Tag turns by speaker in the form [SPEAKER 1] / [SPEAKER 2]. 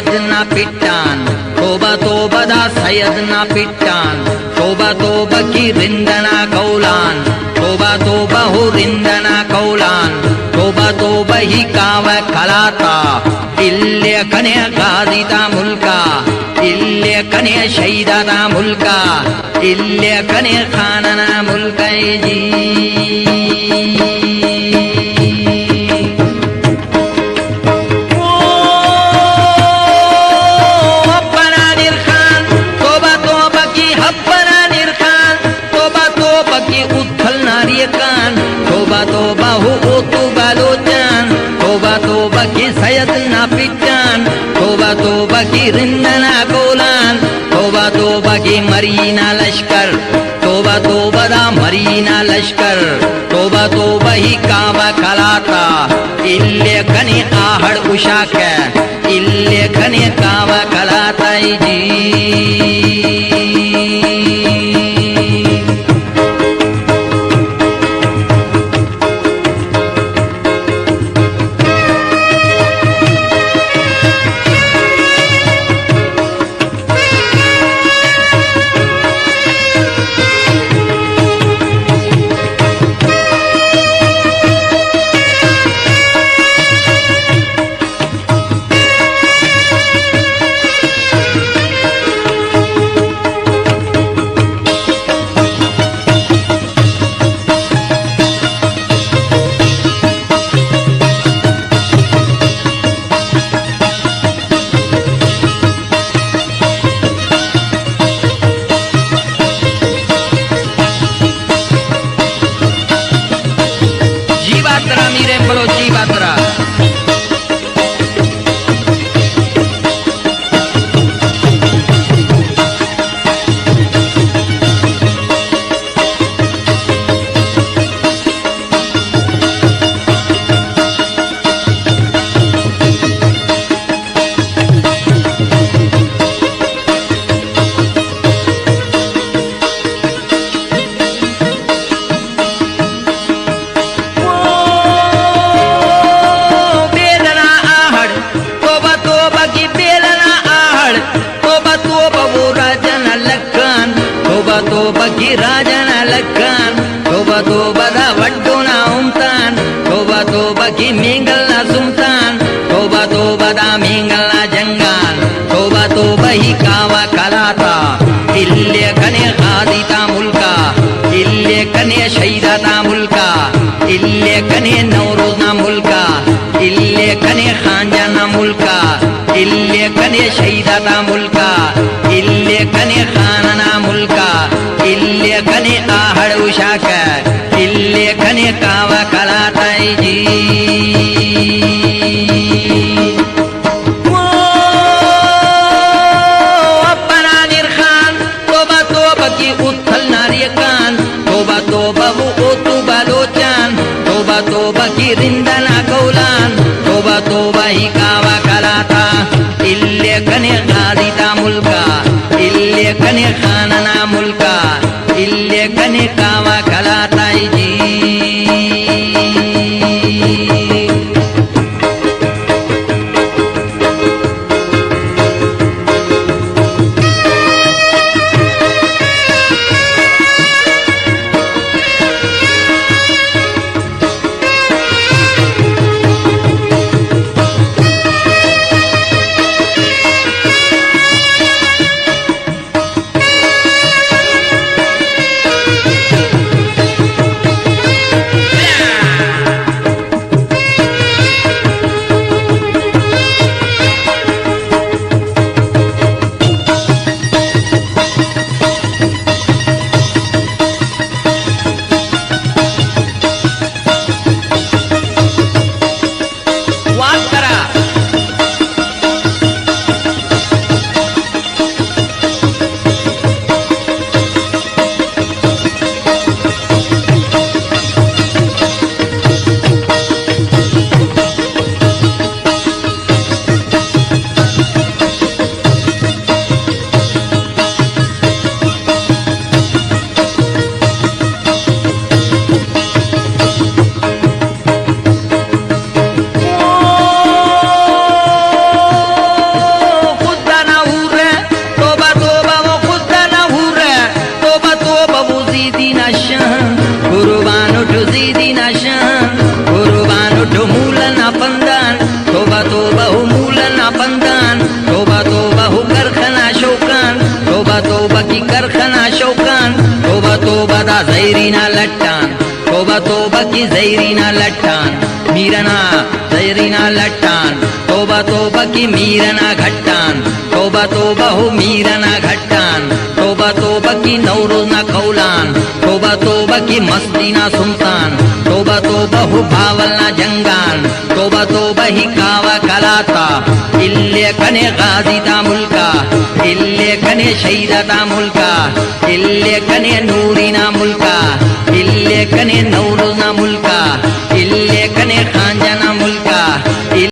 [SPEAKER 1] सैयदना पिट्टान तोबा तोबा दा सैयदना पिट्टान तोबा तोबा की रिंदना कौलान तोबा तोबा हो रिंदना कौलान तोबा तोबा ही काव कलाता इल्ले कने गादिता मुल्का इल्ले कने शहीदाता मुल्का इल्ले कने खानना मुल्का जी तोबा तोबा हो तू बालोचान तोबा तोबा की सैयदना पिट्टान तोबा तोबा की रिंदना कोलान तोबा तोबा की मरीना लश्कर तोबा तोबा दा मरीना लश्कर तोबा तोबा ही कावा कलाता इल्ले कने आहड़ उशाक इल्ले कने कावा कलाता जी तोबा की राजना लक्कान तोबा तोबा दा वड्डुना उमतान तोबा तोबा की मेंगलना सुमतान तोबा तोबा दा मेंगलना जंगान तोबा तोबा ही कावा कलाता इल्ले कने खादिता मुल्का इल्ले कने शहीदाता मुल्का इल्ले कने नौरोजना मुल्का इल्ले कने खानजाना मुल्का इल्ले कने शहीदाता मुल्का इल्ले कने खानना मुल्का इल्ले कने आहड़ उशाक इल्ले कने कावा कलाता जी अपना निरखान तोबा तोबा की उत्थल नारियकान तोबा तोबा वो तू बालोचान तोबा तोबा की रिंदना कौलान तोबा तोबा ही कावा कलाता इल्ले कने गादिता मुल्का इल्ले कने खानना मुल्का इल्ले कने कावा कलाता जी तोबदा जैरीना लट्टान तोबा की जैरीना लट्टान मीरना जैरीना लट्टान तोबा की मीरना घट्टान तोबा हो मीरना घट्टान तोबा की नवरोजना कौलान तोबा की मस्तीना सुमतान तोबा हो भावलना जंगान तोबा ही कावा कलाता इल्ले कने गाजीता मुल्का इल्ले कने शहीदता मुल्का इल्ले कने नूरीना मुल्का